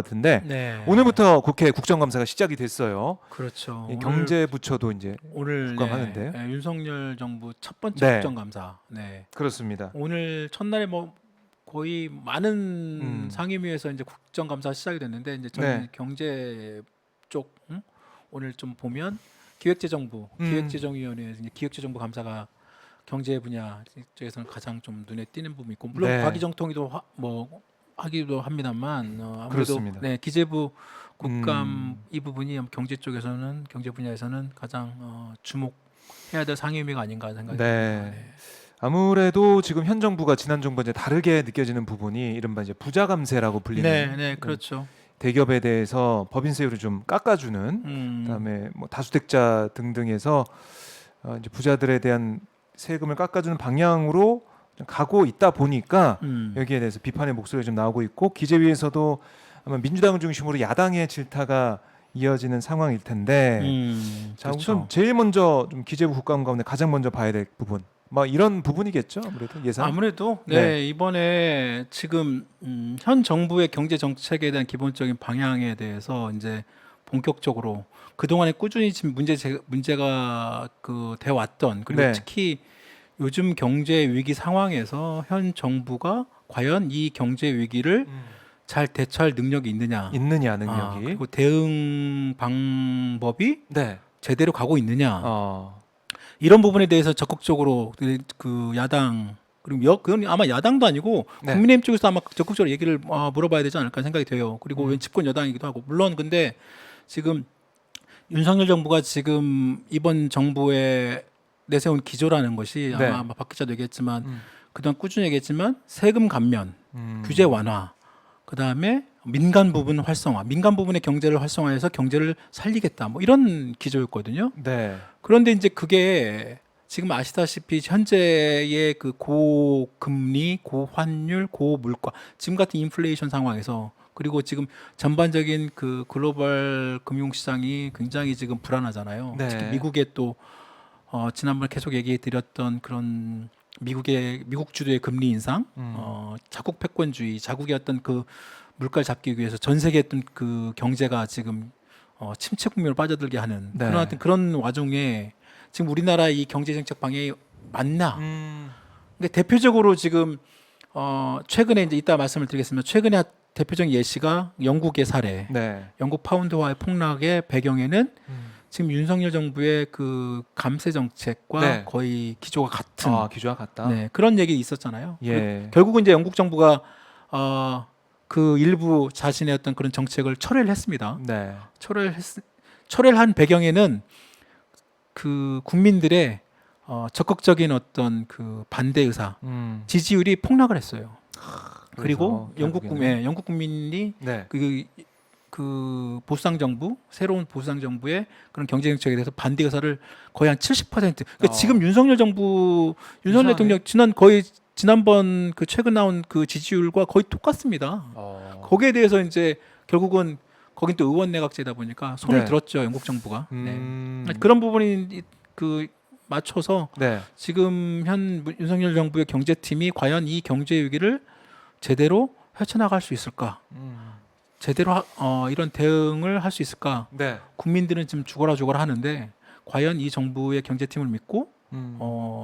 같은데 네. 오늘부터 국회 국정감사가 시작이 됐어요. 그렇죠. 이 경제부처도 이제 오늘 국감하는데요. 윤석열 정부 첫 번째 네, 국정감사. 네. 그렇습니다. 오늘 첫날에 뭐 거의 많은 음, 상임위에서 이제 국정감사 시작이 됐는데 이제 저희는 네, 경제 쪽 오늘 좀 보면 기획재정부, 음, 기획재정위원회에서 이제 기획재정부 감사가 경제 분야 쪽에서는 가장 좀 눈에 띄는 부분이 있고 물론 네, 과기정통이도 뭐 하기도 합니다만 아무래도 그렇습니다. 네, 기재부 국감 음, 이 부분이 경제 쪽에서는 경제 분야에서는 가장 주목해야 될 상임위가 아닌가 생각이 듭니다. 네. 네. 아무래도 지금 현 정부가 지난 정부와 이제 다르게 느껴지는 부분이 이른바 이제 부자 감세라고 네, 불리는 네, 이런 그렇죠. 대기업에 대해서 법인세율을 좀 깎아주는, 음, 그다음에 뭐 다주택자 등등에서 이제 부자들에 대한 세금을 깎아주는 방향으로 좀 가고 있다 보니까 음, 여기에 대해서 비판의 목소리가 좀 나오고 있고 기재위에서도 아마 민주당을 중심으로 야당의 질타가 이어지는 상황일 텐데 자 우선 그렇죠. 제일 먼저 좀 기재부 국감 가운데 가장 먼저 봐야 될 부분 뭐 이런 부분이겠죠 아무래도 예산 아무래도 네, 네, 이번에 지금 현 정부의 경제 정책에 대한 기본적인 방향에 대해서 이제 본격적으로 그동안에 꾸준히 지금 문제가 돼 왔던 그리고 네, 특히 요즘 경제 위기 상황에서 현 정부가 과연 이 경제 위기를 잘 대처할 능력이 있느냐, 있느냐 능력이 그리고 대응 방법이 네, 제대로 가고 있느냐, 어, 이런 부분에 대해서 적극적으로 그 야당 그리고 그건 아마 야당도 아니고 네, 국민의힘 쪽에서 아마 적극적으로 얘기를 물어봐야 되지 않을까 생각이 돼요. 그리고 음, 웬 집권 여당이기도 하고 물론 근데 지금 윤석열 정부가 지금 이번 정부에 내세운 기조라는 것이 네, 아마 박 기자도 얘기했지만 음, 그동안 꾸준히 얘기했지만 세금 감면, 규제 음, 완화, 그다음에 민간 부분 활성화, 민간 부분의 경제를 활성화해서 경제를 살리겠다. 뭐 이런 기조였거든요. 네, 그런데 이제 그게 지금 아시다시피 현재의 그 고금리, 고환율, 고물가, 지금 같은 인플레이션 상황에서 그리고 지금 전반적인 그 글로벌 금융시장이 굉장히 지금 불안하잖아요. 특히 네, 미국의 또 지난번에 계속 얘기해 드렸던 그런 미국 주도의 금리 인상, 음, 자국 패권주의, 자국의 어떤 그 물가를 잡기 위해서 전 세계의 어떤 그 경제가 지금 침체 국면으로 빠져들게 하는 그런 네, 어떤 그런 와중에 지금 우리나라 이 경제 정책 방향이 맞나? 음, 근데 대표적으로 지금 최근에 이제 이따 말씀을 드리겠습니다. 최근에 대표적인 예시가 영국의 사례. 네, 영국 파운드화의 폭락의 배경에는 음, 지금 윤석열 정부의 그 감세 정책과 네, 거의 기조가 같은 기조와 같다. 네, 그런 얘기 있었잖아요. 예, 결국은 이제 영국 정부가 그 일부 자신의 어떤 그런 정책을 철회를 했습니다. 네, 철회를 한 배경에는 그 국민들의 적극적인 어떤 그 반대 의사, 지지율이 폭락을 했어요. 그리고 그래서 결국에는 영국 국민이 네, 그 보수당 정부, 새로운 보수당 정부의 그런 경제 정책에 대해서 반대 의사를 거의 한 70%. 그러니까 지금 윤석열 유사하네. 대통령 지난번 그 최근 나온 그 지지율과 거의 똑같습니다. 거기에 대해서 이제 결국은 거긴 또 의원 내각제다 보니까 손을 네, 들었죠, 영국 정부가. 네. 음, 그런 부분이 그 맞춰서 네, 지금 현 윤석열 정부의 경제팀이 과연 이 경제 위기를 제대로 헤쳐나갈 수 있을까? 제대로 이런 대응을 할 수 있을까? 네, 국민들은 지금 죽어라 하는데 과연 이 정부의 경제팀을 믿고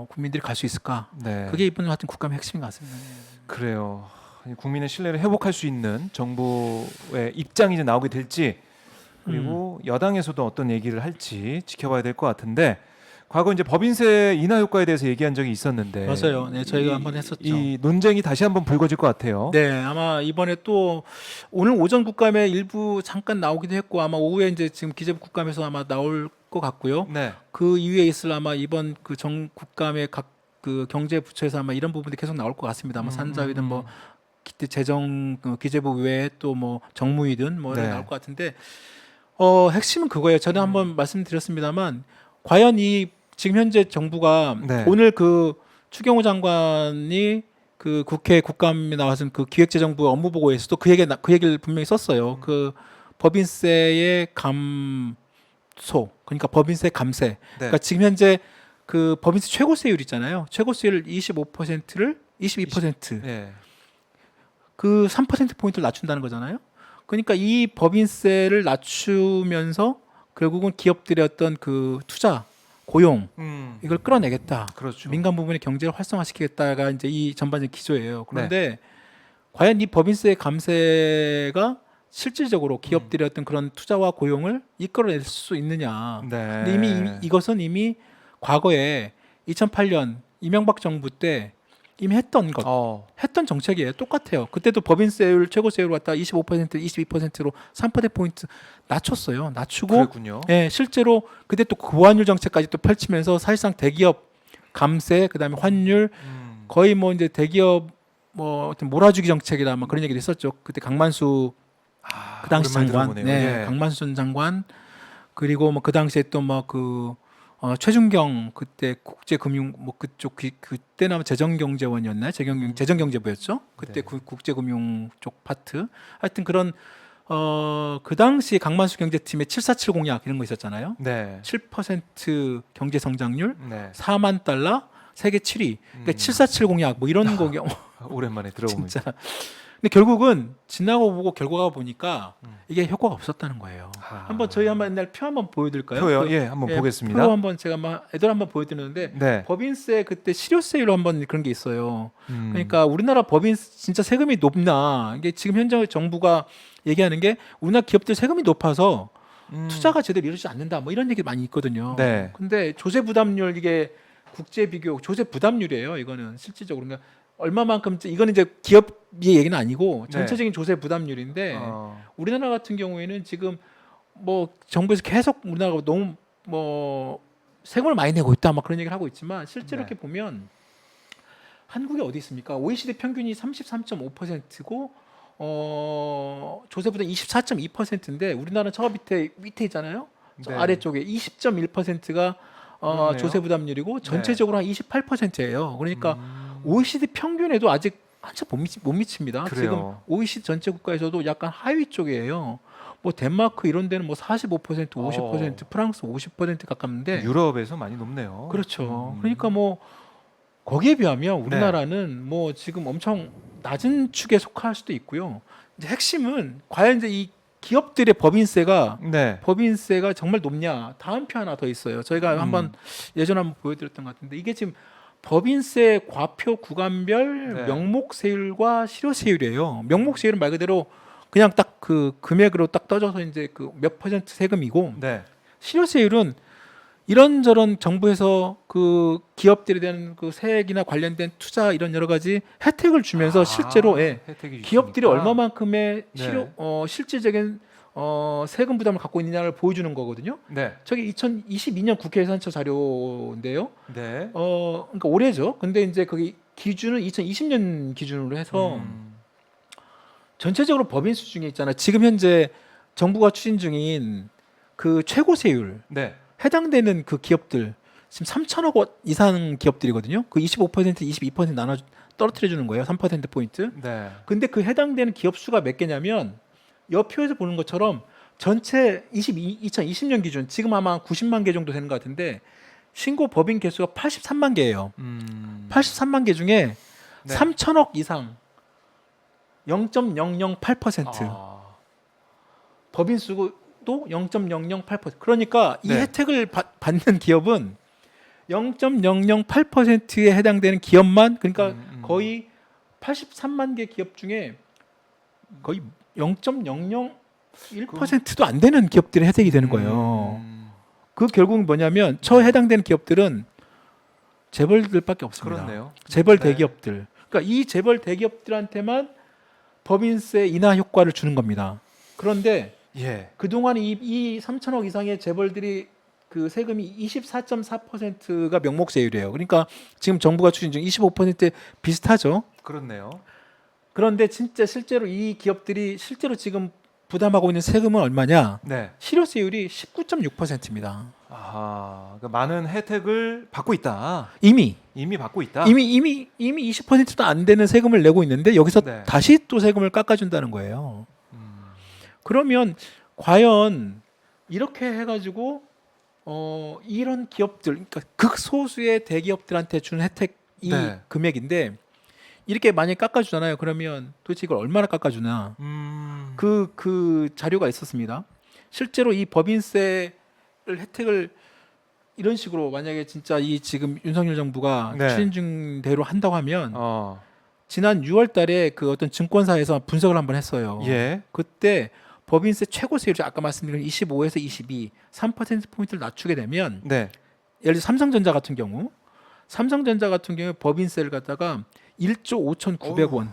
국민들이 갈 수 있을까? 네, 그게 이번 같은 국감의 핵심인 것 같습니다. 그래요. 국민의 신뢰를 회복할 수 있는 정부의 입장이 이제 나오게 될지 그리고 여당에서도 어떤 얘기를 할지 지켜봐야 될 것 같은데 과거 이제 법인세 인하 효과에 대해서 얘기한 적이 있었는데 맞아요. 네, 저희가 한번 했었죠. 이 논쟁이 다시 한번 불거질 것 같아요. 네, 아마 이번에 또 오늘 오전 국감에 일부 잠깐 나오기도 했고 아마 오후에 이제 지금 기재부 국감에서 아마 나올 것 같고요. 네, 그 이후에 있을 아마 이번 그 정 국감의 각 그 경제 부처에서 아마 이런 부분들이 계속 나올 것 같습니다. 아마 산자위든 뭐 재정 기재부 외에 또 뭐 정무위든 뭐 이런 네, 나올 것 같은데 핵심은 그거예요. 저는 한번 말씀드렸습니다만 과연 이 지금 현재 정부가 네, 오늘 그 추경호 장관이 그 국회 국감에 나와서 그 기획재정부 업무 보고에서도 그 얘기를 분명히 썼어요. 그 법인세의 감소, 그러니까 법인세 감세. 네, 그러니까 지금 현재 그 법인세 최고세율 있잖아요. 최고세율 25%를 22%. 네, 그 3% 포인트를 낮춘다는 거잖아요. 그러니까 이 법인세를 낮추면서 결국은 기업들의 어떤 그 투자, 고용 이걸 끌어내겠다. 그렇죠. 민간 부분의 경제를 활성화시키겠다가 이제 이 전반적인 기조예요. 그런데 과연 이 법인세 감세가 실질적으로 기업들의 어떤 그런 투자와 고용을 이끌어낼 수 있느냐? 네. 근데 이미 이것은 이미 과거에 2008년 이명박 정부 때 이미 했던 것, 했던 정책이에요. 똑같아요. 그때도 법인세율 최고세율 갖다 25%, 22%로 3%포인트 낮췄어요. 낮추고 그랬군요. 예, 실제로 그때 또 고환율 정책까지 또 펼치면서 사실상 대기업 감세, 그다음에 환율 거의 뭐 이제 대기업 뭐 어떤 몰아주기 정책이다 뭐 그런 얘기도 했었죠. 그때 강만수 그 당시 오랜만에 장관, 들어보네요. 네, 예. 강만수 전 장관 그리고 뭐 그 당시에 또 뭐 그 최준경 그때 국제금융 뭐 그쪽 그때는 아마 재정경제원이었나요? 재정경제부였죠. 그때 네. 국제금융 쪽 파트. 하여튼 그런 그 당시 강만수 경제팀의 747 공약 이런 거 있었잖아요. 네. 7% 경제 성장률, 네. 4만 달러, 세계 7위. 그러니까 747 공약 뭐 이런 거 오랜만에 들어보면 진짜. 근데 결국은 지나고 보고 결과가 보니까 이게 효과가 없었다는 거예요. 한번 저희 한번 옛날 표 한번 보여드릴까요? 표요. 그, 예, 한번 예, 보겠습니다. 표 한번 제가 막 애들 한번 보여드리는데 네. 법인세 그때 실효세율로 한번 그런 게 있어요. 음. 그러니까 우리나라 법인 진짜 세금이 높나? 이게 지금 현재 정부가 얘기하는 게 우리나라 기업들 세금이 높아서 투자가 제대로 이루어지지 않는다. 뭐 이런 얘기 많이 있거든요. 네. 근데 조세 부담률 이게 국제 비교 조세 부담률이에요. 이거는 실질적으로 그러니까 얼마만큼 이거는 이제 기업의 얘기는 아니고 전체적인 조세 부담률인데 우리나라 같은 경우에는 지금 뭐 정부에서 계속 우리나라가 너무 뭐 세금을 많이 내고 있다 막 그런 얘기를 하고 있지만 실제로 네. 이렇게 보면 한국이 어디 있습니까? OECD 평균이 33.5%고 조세 부담 24.2%인데 우리나라는 저 밑에 있잖아요. 저 네. 아래쪽에 20.1%가 그렇네요. 조세 부담률이고 전체적으로 한 28%예요. 그러니까 OECD 평균에도 아직 한참 못 미칩니다. 그래요. 지금 OECD 전체 국가에서도 약간 하위 쪽이에요. 뭐 덴마크 이런 데는 뭐 45%, 50%, 프랑스 50% 가깝는데 유럽에서 많이 높네요. 그렇죠. 그러니까 뭐 거기에 비하면 우리나라는 뭐 지금 엄청 낮은 축에 속할 수도 있고요. 이제 핵심은 과연 이제 이 기업들의 법인세가 네. 정말 높냐? 다음 표 하나 더 있어요. 저희가 한번 예전에 한번 보여드렸던 것 같은데 이게 지금 법인세 과표 구간별 네. 명목세율과 실효세율이에요. 명목세율은 말 그대로 그냥 딱 그 금액으로 딱 떠져서 이제 그 몇 퍼센트 세금이고 네. 실효세율은 이런저런 정부에서 그 기업들에 대한 그 세액이나 관련된 투자 이런 여러 가지 혜택을 주면서 실제로 혜택이 기업들이 있으니까. 얼마만큼의 네. 실질적인 세금 부담을 갖고 있느냐를 보여주는 거거든요. 네. 저게 2022년 국회에서 한 자료인데요. 네. 그러니까 올해죠. 근데 이제 거기 기준은 2020년 기준으로 해서 전체적으로 법인 수준에 있잖아요. 지금 현재 정부가 추진 중인 그 최고세율 네. 해당되는 그 기업들 지금 3천억 원 이상 기업들이거든요. 그 25%, 22% 나눠 떨어뜨려 주는 거예요. 3% 포인트. 네. 근데 그 해당되는 기업 수가 몇 개냐면 옆표에서 보는 것처럼 전체 2020년 기준 지금 아마 90만 개 정도 되는 것 같은데 신고 법인 개수가 83만 개예요. 83만 개 중에 네. 3천억 이상 0.008% 법인 수도 0.008%. 그러니까 이 네. 혜택을 받는 기업은 0.008%에 해당되는 기업만 그러니까 거의 83만 개 기업 중에 거의 0.001%도 안 되는 기업들이 혜택이 되는 거예요. 그 결국은 뭐냐면 저 해당되는 기업들은 재벌들밖에 없습니다. 그렇네요. 재벌 네. 대기업들. 그러니까 이 재벌 대기업들한테만 법인세 인하 효과를 주는 겁니다. 그런데 예. 그동안 이 3천억 이상의 재벌들이 그 세금이 24.4%가 명목세율이에요. 그러니까 지금 정부가 추진 중 25%에 비슷하죠. 그렇네요. 그런데 진짜 실제로 이 기업들이 실제로 지금 부담하고 있는 세금은 얼마냐? 네. 실효세율이 19.6%입니다. 아하. 그러니까 많은 혜택을 받고 있다. 이미 받고 있다. 이미 20%도 안 되는 세금을 내고 있는데 여기서 네. 다시 또 세금을 깎아준다는 거예요. 그러면 과연 이렇게 해가지고 이런 기업들, 그러니까 극소수의 대기업들한테 주는 혜택 이 금액인데 이렇게 많이 깎아주잖아요. 그러면 도대체 이걸 얼마나 깎아주나? 그 자료가 있었습니다. 실제로 이 법인세를 혜택을 이런 식으로 만약에 진짜 이 지금 윤석열 정부가 네. 추진 중대로 한다고 하면 지난 6월달에 그 어떤 증권사에서 분석을 한번 했어요. 예. 그때 법인세 최고세율이 아까 말씀드린 25에서 22, 3% 포인트를 낮추게 되면 네. 예를 들어 삼성전자 같은 경우 법인세를 갖다가 1조 5,900원,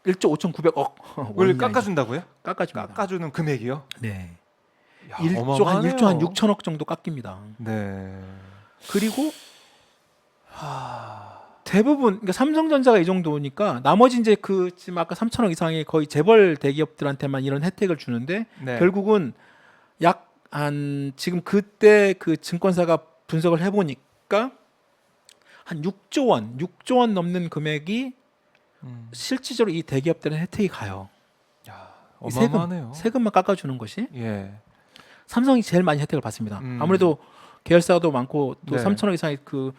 1조 5,900억 원래 깎아준다고요? 깎아줍니다. 깎아주는 금액이요? 네. 야, 1조 한 어마어마하네요. 1조 한 6천억 정도 깎입니다. 네. 그리고 대부분 그러니까 삼성전자가 이 정도니까 나머지 이제 그 지금 아까 3천억 이상의 거의 재벌 대기업들한테만 이런 혜택을 주는데 네. 결국은 약 한 지금 그때 그 증권사가 분석을 해보니까 한 6조 원 넘는 금액이 실질적으로 이 대기업들은 혜택이 가요. 야, 이 어마어마하네요. 세금만 깎아주는 것이 예. 삼성이 제일 많이 혜택을 받습니다. 아무래도 계열사도 많고 또 네. 3천억 이상의 그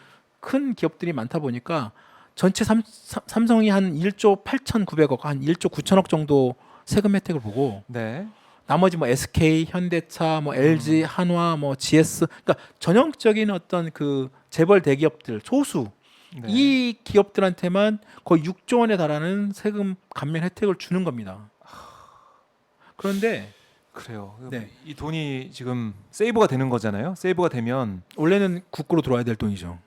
큰 기업들이 많다 보니까 전체 삼성이 한 1조 8,900억, 한 1조 9천억 정도 세금 혜택을 보고 네. 나머지 뭐 SK, 현대차, 뭐 LG, 한화, 뭐 GS, 그러니까 전형적인 어떤 그 재벌 대기업들 소수 네. 이 기업들한테만 거의 6조 원에 달하는 세금 감면 혜택을 주는 겁니다. 그런데 그래요. 네. 이 돈이 지금 세이브가 되는 거잖아요. 세이브가 되면 원래는 국고로 들어와야 될 돈이죠.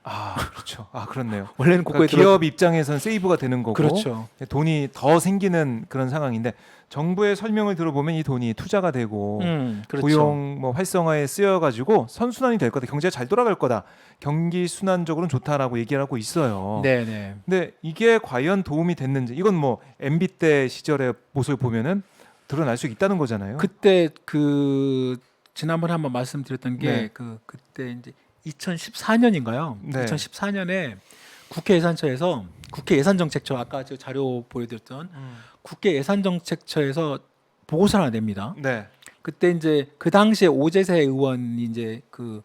그렇죠. 그렇네요. 원래는 국고에 그러니까 기업 입장에선 세이브가 되는 거고 그렇죠. 돈이 더 생기는 그런 상황인데 정부의 설명을 들어보면 이 돈이 투자가 되고 그렇죠. 고용 뭐 활성화에 쓰여 가지고 선순환이 될 거다. 경제가 잘 돌아갈 거다. 경기 순환적으로는 좋다라고 얘기를 하고 있어요. 네네. 근데 이게 과연 도움이 됐는지 이건 뭐 MB 때 시절의 모습을 보면은 드러날 수 있다는 거잖아요. 그때 그 지난번에 한번 말씀드렸던 게 네. 그때 이제 2014년인가요? 네. 2014년에 국회 예산처에서 국회 예산정책처 아까 저 자료 보여드렸던 국회 예산정책처에서 보고서를 하나 냅니다. 네. 그때 이제 그 당시에 오재세 의원이 이제 그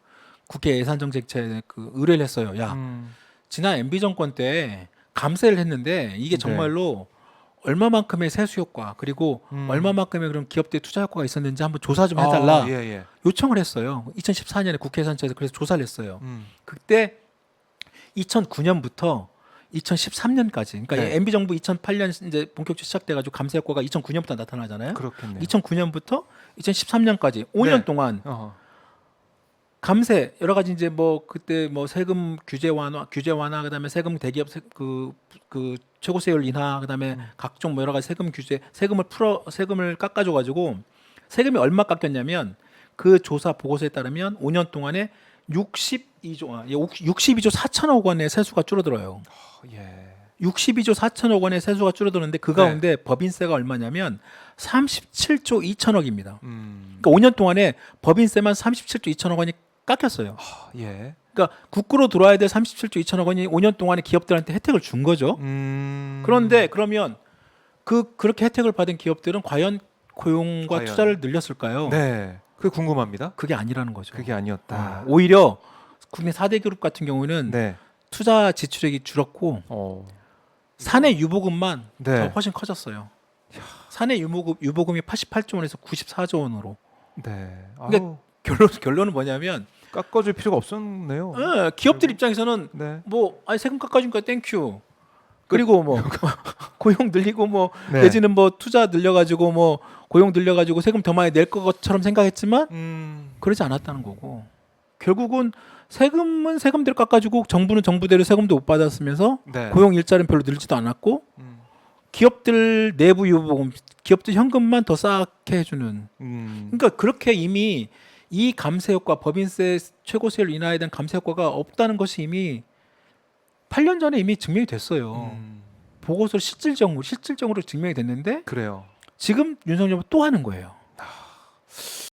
국회 예산정책처에 그 의뢰를 했어요. 야, 지난 MB 정권 때 감세를 했는데 이게 네. 정말로 얼마만큼의 세수 효과 그리고 얼마만큼의 그런 기업들 투자 효과가 있었는지 한번 조사 좀 해달라 예, 예. 요청을 했어요. 2014년에 국회 예산처에서 그래서 조사를 했어요. 음. 그때 2009년부터 2013년까지 그러니까 네. MB 정부 2008년 이제 본격적으로 시작돼가지고 감세 효과가 2009년부터 나타나잖아요. 그렇겠네요. 2009년부터 2013년까지 5년 네. 동안 어허. 감세 여러 가지 이제 뭐 그때 뭐 세금 규제 완화 그다음에 세금 대기업 그 최고세율 인하 그다음에 각종 뭐 여러 가지 세금 규제 세금을 깎아줘 가지고 세금이 얼마 깎였냐면 그 조사 보고서에 따르면 5년 동안에 62조 4천억 원의 세수가 줄어들어요. 예. 62조 4천억 원의 세수가 줄어드는데 그 네. 가운데 법인세가 얼마냐면 37조 2천억입니다. 음. 그러니까 5년 동안에 법인세만 37조 2천억 원이 깎였어요. 예. 그러니까 국고로 들어와야 될 37조 2천억 원이 5년 동안에 기업들한테 혜택을 준 거죠. 그런데 그러면 그렇게 혜택을 받은 기업들은 과연 고용과 과연. 투자를 늘렸을까요? 네. 그게 궁금합니다. 그게 아니라는 거죠. 그게 아니었다. 오히려 국내 4대 그룹 같은 경우는 네. 투자 지출액이 줄었고 사내 유보금만 네. 더 훨씬 커졌어요. 사내 유보금이 88조 원에서 94조 원으로. 네. 그러니까 아우, 결론은 뭐냐면 깎아줄 필요가 없었네요. 기업들 입장에서는 네. 뭐 세금 깎아주니까 땡큐. 그리고 뭐 고용 늘리고 뭐 네. 내지는 뭐 투자 늘려가지고 뭐 고용 늘려가지고 세금 더 많이 낼 것처럼 생각했지만 그러지 않았다는 거고 결국은 세금은 세금대로 깎아주고 정부는 정부대로 세금도 못 받았으면서 네. 고용 일자리는 별로 늘지도 않았고 기업들 내부 유보금, 기업들 현금만 더 쌓게 해주는. 그러니까 그렇게 이미 이 감세 효과, 법인세 최고세율 인하에 대한 감세 효과가 없다는 것이 이미 8년 전에 이미 증명이 됐어요. 보고서 실질적으로 증명이 됐는데 그래요. 지금 윤석열 정부 또 하는 거예요.